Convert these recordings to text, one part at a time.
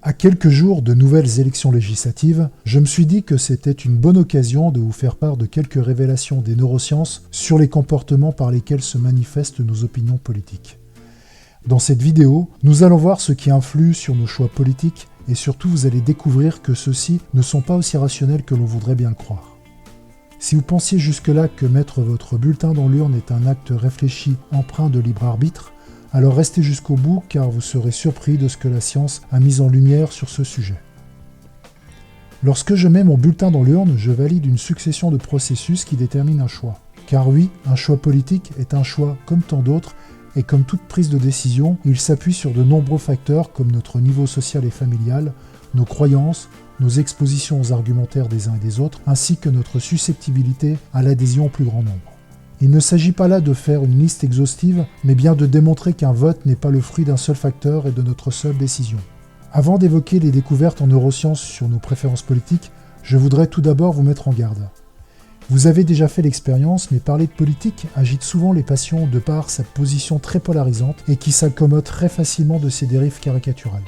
À quelques jours de nouvelles élections législatives, je me suis dit que c'était une bonne occasion de vous faire part de quelques révélations des neurosciences sur les comportements par lesquels se manifestent nos opinions politiques. Dans cette vidéo, nous allons voir ce qui influe sur nos choix politiques et surtout vous allez découvrir que ceux-ci ne sont pas aussi rationnels que l'on voudrait bien le croire. Si vous pensiez jusque-là que mettre votre bulletin dans l'urne est un acte réfléchi empreint de libre arbitre, alors restez jusqu'au bout car vous serez surpris de ce que la science a mis en lumière sur ce sujet. Lorsque je mets mon bulletin dans l'urne, je valide une succession de processus qui déterminent un choix. Car oui, un choix politique est un choix comme tant d'autres, et comme toute prise de décision, il s'appuie sur de nombreux facteurs comme notre niveau social et familial, nos croyances, nos expositions aux argumentaires des uns et des autres, ainsi que notre susceptibilité à l'adhésion au plus grand nombre. Il ne s'agit pas là de faire une liste exhaustive, mais bien de démontrer qu'un vote n'est pas le fruit d'un seul facteur et de notre seule décision. Avant d'évoquer les découvertes en neurosciences sur nos préférences politiques, je voudrais tout d'abord vous mettre en garde. Vous avez déjà fait l'expérience, mais parler de politique agite souvent les passions de par sa position très polarisante et qui s'accommode très facilement de ses dérives caricaturales.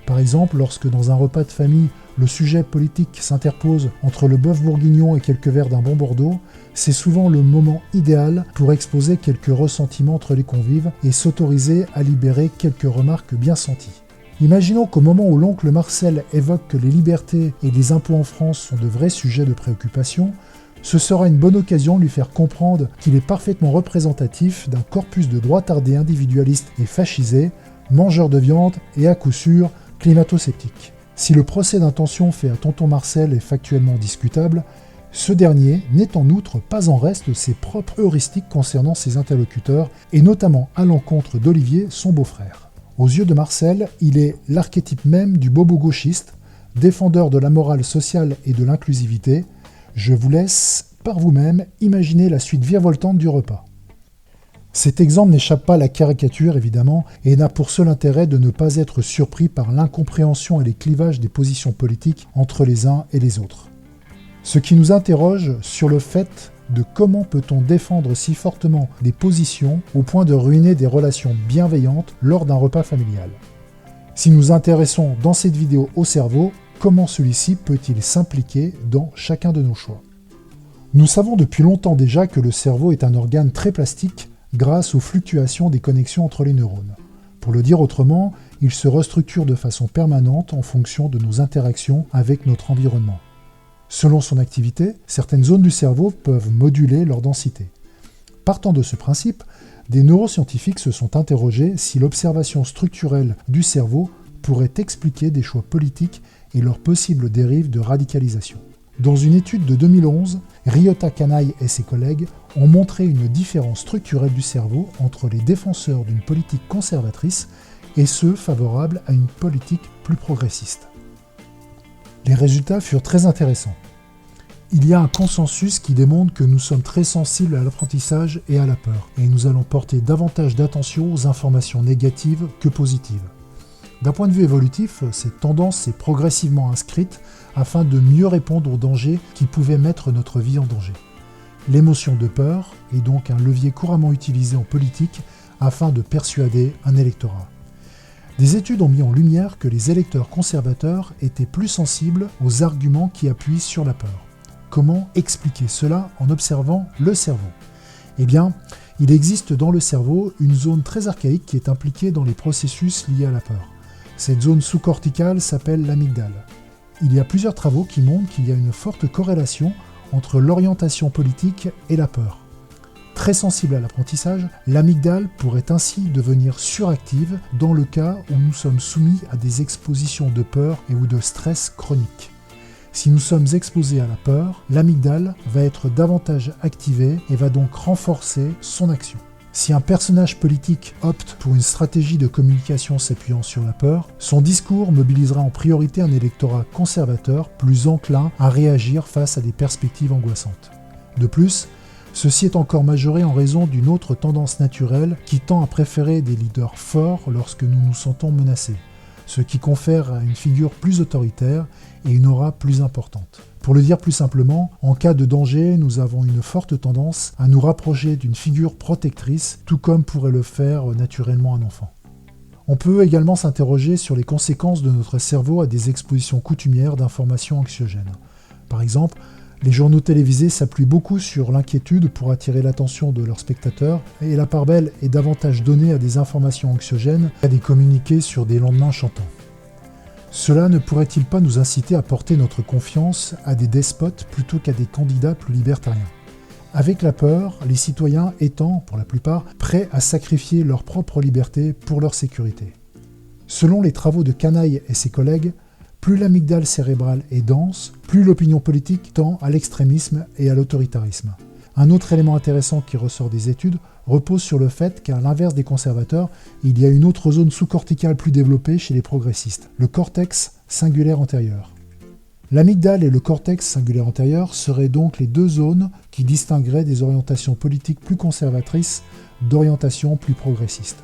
Par exemple, lorsque dans un repas de famille, le sujet politique s'interpose entre le bœuf bourguignon et quelques verres d'un bon Bordeaux, c'est souvent le moment idéal pour exposer quelques ressentiments entre les convives et s'autoriser à libérer quelques remarques bien senties. Imaginons qu'au moment où l'oncle Marcel évoque que les libertés et les impôts en France sont de vrais sujets de préoccupation, ce sera une bonne occasion de lui faire comprendre qu'il est parfaitement représentatif d'un corpus de droitardés individualistes et fascisés, mangeurs de viande et à coup sûr climato-sceptiques. Si le procès d'intention fait à tonton Marcel est factuellement discutable, ce dernier n'est en outre pas en reste ses propres heuristiques concernant ses interlocuteurs et notamment à l'encontre d'Olivier, son beau-frère. Aux yeux de Marcel, il est l'archétype même du bobo gauchiste, défendeur de la morale sociale et de l'inclusivité. Je vous laisse, par vous-même, imaginer la suite virevoltante du repas. Cet exemple n'échappe pas à la caricature, évidemment, et n'a pour seul intérêt de ne pas être surpris par l'incompréhension et les clivages des positions politiques entre les uns et les autres. Ce qui nous interroge sur le fait de comment peut-on défendre si fortement des positions au point de ruiner des relations bienveillantes lors d'un repas familial. Si nous intéressons dans cette vidéo au cerveau, comment celui-ci peut-il s'impliquer dans chacun de nos choix? Nous savons depuis longtemps déjà que le cerveau est un organe très plastique grâce aux fluctuations des connexions entre les neurones. Pour le dire autrement, il se restructure de façon permanente en fonction de nos interactions avec notre environnement. Selon son activité, certaines zones du cerveau peuvent moduler leur densité. Partant de ce principe, des neuroscientifiques se sont interrogés si l'observation structurelle du cerveau pourrait expliquer des choix politiques et leurs possibles dérives de radicalisation. Dans une étude de 2011, Ryota Kanai et ses collègues ont montré une différence structurelle du cerveau entre les défenseurs d'une politique conservatrice et ceux favorables à une politique plus progressiste. Les résultats furent très intéressants. Il y a un consensus qui démontre que nous sommes très sensibles à l'apprentissage et à la peur, et nous allons porter davantage d'attention aux informations négatives que positives. D'un point de vue évolutif, cette tendance s'est progressivement inscrite afin de mieux répondre aux dangers qui pouvaient mettre notre vie en danger. L'émotion de peur est donc un levier couramment utilisé en politique afin de persuader un électorat. Des études ont mis en lumière que les électeurs conservateurs étaient plus sensibles aux arguments qui appuient sur la peur. Comment expliquer cela en observant le cerveau? Eh bien, il existe dans le cerveau une zone très archaïque qui est impliquée dans les processus liés à la peur. Cette zone sous-corticale s'appelle l'amygdale. Il y a plusieurs travaux qui montrent qu'il y a une forte corrélation entre l'orientation politique et la peur. Très sensible à l'apprentissage, l'amygdale pourrait ainsi devenir suractive dans le cas où nous sommes soumis à des expositions de peur et ou de stress chronique. Si nous sommes exposés à la peur, l'amygdale va être davantage activée et va donc renforcer son action. Si un personnage politique opte pour une stratégie de communication s'appuyant sur la peur, son discours mobilisera en priorité un électorat conservateur plus enclin à réagir face à des perspectives angoissantes. De plus, ceci est encore majoré en raison d'une autre tendance naturelle qui tend à préférer des leaders forts lorsque nous nous sentons menacés, ce qui confère à une figure plus autoritaire et une aura plus importante. Pour le dire plus simplement, en cas de danger, nous avons une forte tendance à nous rapprocher d'une figure protectrice, tout comme pourrait le faire naturellement un enfant. On peut également s'interroger sur les conséquences de notre cerveau à des expositions coutumières d'informations anxiogènes. Par exemple, les journaux télévisés s'appuient beaucoup sur l'inquiétude pour attirer l'attention de leurs spectateurs, et la part belle est davantage donnée à des informations anxiogènes qu'à des communiqués sur des lendemains chantants. Cela ne pourrait-il pas nous inciter à porter notre confiance à des despotes plutôt qu'à des candidats plus libertariens ? Avec la peur, les citoyens étant, pour la plupart, prêts à sacrifier leur propre liberté pour leur sécurité. Selon les travaux de Canaille et ses collègues, plus l'amygdale cérébrale est dense, plus l'opinion politique tend à l'extrémisme et à l'autoritarisme. Un autre élément intéressant qui ressort des études repose sur le fait qu'à l'inverse des conservateurs, il y a une autre zone sous-corticale plus développée chez les progressistes, le cortex singulaire antérieur. L'amygdale et le cortex singulaire antérieur seraient donc les deux zones qui distingueraient des orientations politiques plus conservatrices d'orientations plus progressistes.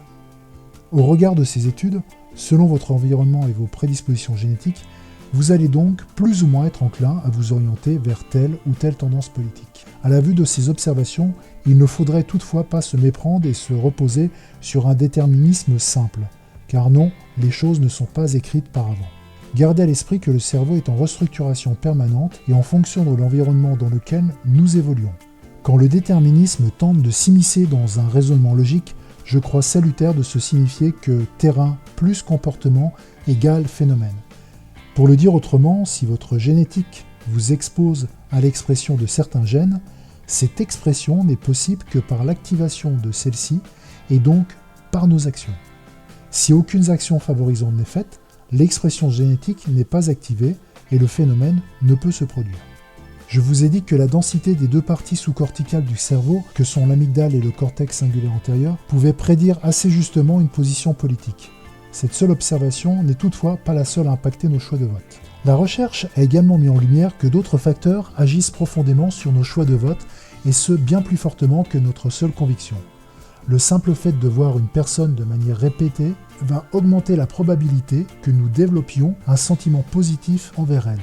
Au regard de ces études, selon votre environnement et vos prédispositions génétiques, vous allez donc plus ou moins être enclin à vous orienter vers telle ou telle tendance politique. À la vue de ces observations, il ne faudrait toutefois pas se méprendre et se reposer sur un déterminisme simple, car non, les choses ne sont pas écrites par avant. Gardez à l'esprit que le cerveau est en restructuration permanente et en fonction de l'environnement dans lequel nous évoluons. Quand le déterminisme tente de s'immiscer dans un raisonnement logique, je crois salutaire de se signifier que terrain plus comportement égale phénomène. Pour le dire autrement, si votre génétique vous expose à l'expression de certains gènes, cette expression n'est possible que par l'activation de celle-ci et donc par nos actions. Si aucune action favorisante n'est faite, l'expression génétique n'est pas activée et le phénomène ne peut se produire. Je vous ai dit que la densité des deux parties sous-corticales du cerveau, que sont l'amygdale et le cortex singulaire antérieur, pouvait prédire assez justement une position politique. Cette seule observation n'est toutefois pas la seule à impacter nos choix de vote. La recherche a également mis en lumière que d'autres facteurs agissent profondément sur nos choix de vote, et ce bien plus fortement que notre seule conviction. Le simple fait de voir une personne de manière répétée va augmenter la probabilité que nous développions un sentiment positif envers elle.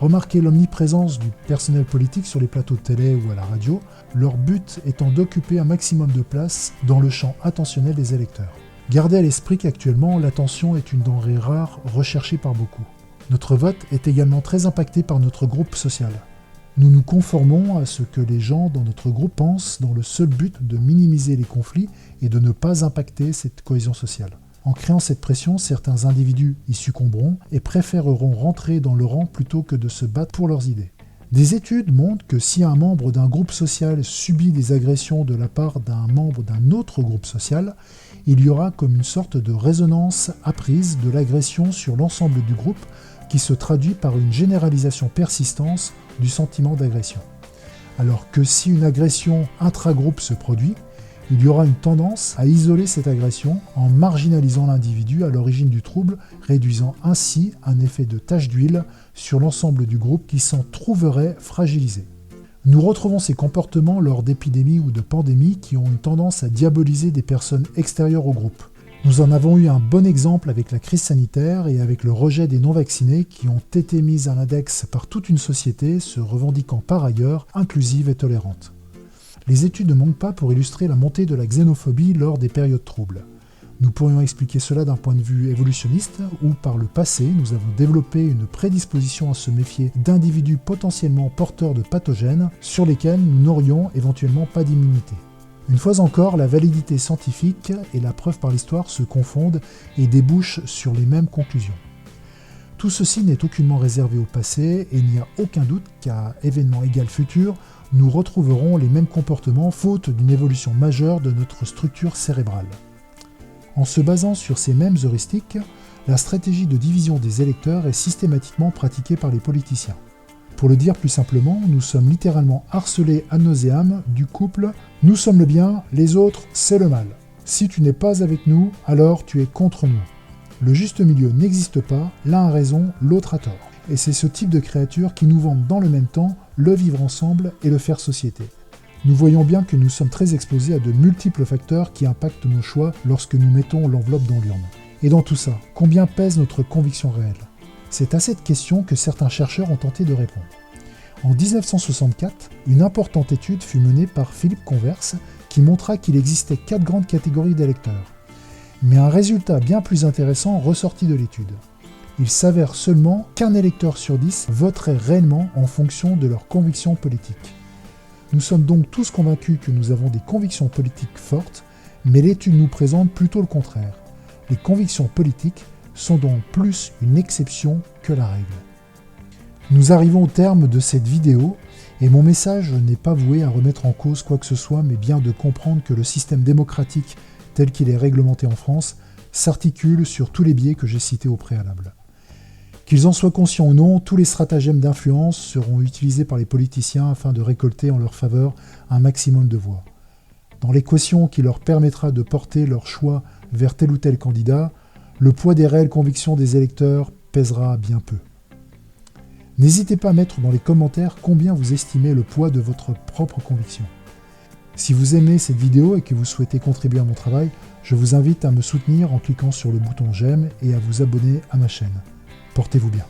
Remarquez l'omniprésence du personnel politique sur les plateaux de télé ou à la radio, leur but étant d'occuper un maximum de place dans le champ attentionnel des électeurs. Gardez à l'esprit qu'actuellement, l'attention est une denrée rare recherchée par beaucoup. Notre vote est également très impacté par notre groupe social. Nous nous conformons à ce que les gens dans notre groupe pensent dans le seul but de minimiser les conflits et de ne pas impacter cette cohésion sociale. En créant cette pression, certains individus y succomberont et préféreront rentrer dans le rang plutôt que de se battre pour leurs idées. Des études montrent que si un membre d'un groupe social subit des agressions de la part d'un membre d'un autre groupe social, il y aura comme une sorte de résonance apprise de l'agression sur l'ensemble du groupe qui se traduit par une généralisation persistance du sentiment d'agression. Alors que si une agression intragroupe se produit, il y aura une tendance à isoler cette agression en marginalisant l'individu à l'origine du trouble, réduisant ainsi un effet de tache d'huile sur l'ensemble du groupe qui s'en trouverait fragilisé. Nous retrouvons ces comportements lors d'épidémies ou de pandémies qui ont une tendance à diaboliser des personnes extérieures au groupe. Nous en avons eu un bon exemple avec la crise sanitaire et avec le rejet des non-vaccinés qui ont été mis à l'index par toute une société se revendiquant par ailleurs inclusive et tolérante. Les études ne manquent pas pour illustrer la montée de la xénophobie lors des périodes troubles. Nous pourrions expliquer cela d'un point de vue évolutionniste, où par le passé, nous avons développé une prédisposition à se méfier d'individus potentiellement porteurs de pathogènes sur lesquels nous n'aurions éventuellement pas d'immunité. Une fois encore, la validité scientifique et la preuve par l'histoire se confondent et débouchent sur les mêmes conclusions. Tout ceci n'est aucunement réservé au passé et il n'y a aucun doute qu'à événement égal futur, nous retrouverons les mêmes comportements faute d'une évolution majeure de notre structure cérébrale. En se basant sur ces mêmes heuristiques, la stratégie de division des électeurs est systématiquement pratiquée par les politiciens. Pour le dire plus simplement, nous sommes littéralement harcelés ad nauseam du couple « nous sommes le bien, les autres, c'est le mal. Si tu n'es pas avec nous, alors tu es contre nous. » Le juste milieu n'existe pas, l'un a raison, l'autre a tort. Et c'est ce type de créature qui nous vendent dans le même temps le vivre ensemble et le faire société. Nous voyons bien que nous sommes très exposés à de multiples facteurs qui impactent nos choix lorsque nous mettons l'enveloppe dans l'urne. Et dans tout ça, combien pèse notre conviction réelle ? C'est à cette question que certains chercheurs ont tenté de répondre. En 1964, une importante étude fut menée par Philippe Converse qui montra qu'il existait 4 grandes catégories d'électeurs. Mais un résultat bien plus intéressant ressortit de l'étude. Il s'avère seulement qu'un électeur sur 10 voterait réellement en fonction de leurs convictions politiques. Nous sommes donc tous convaincus que nous avons des convictions politiques fortes, mais l'étude nous présente plutôt le contraire. Les convictions politiques sont donc plus une exception que la règle. Nous arrivons au terme de cette vidéo, et mon message n'est pas voué à remettre en cause quoi que ce soit, mais bien de comprendre que le système démocratique tel qu'il est réglementé en France s'articule sur tous les biais que j'ai cités au préalable. Qu'ils en soient conscients ou non, tous les stratagèmes d'influence seront utilisés par les politiciens afin de récolter en leur faveur un maximum de voix. Dans l'équation qui leur permettra de porter leur choix vers tel ou tel candidat, le poids des réelles convictions des électeurs pèsera bien peu. N'hésitez pas à mettre dans les commentaires combien vous estimez le poids de votre propre conviction. Si vous aimez cette vidéo et que vous souhaitez contribuer à mon travail, je vous invite à me soutenir en cliquant sur le bouton j'aime et à vous abonner à ma chaîne. Portez-vous bien.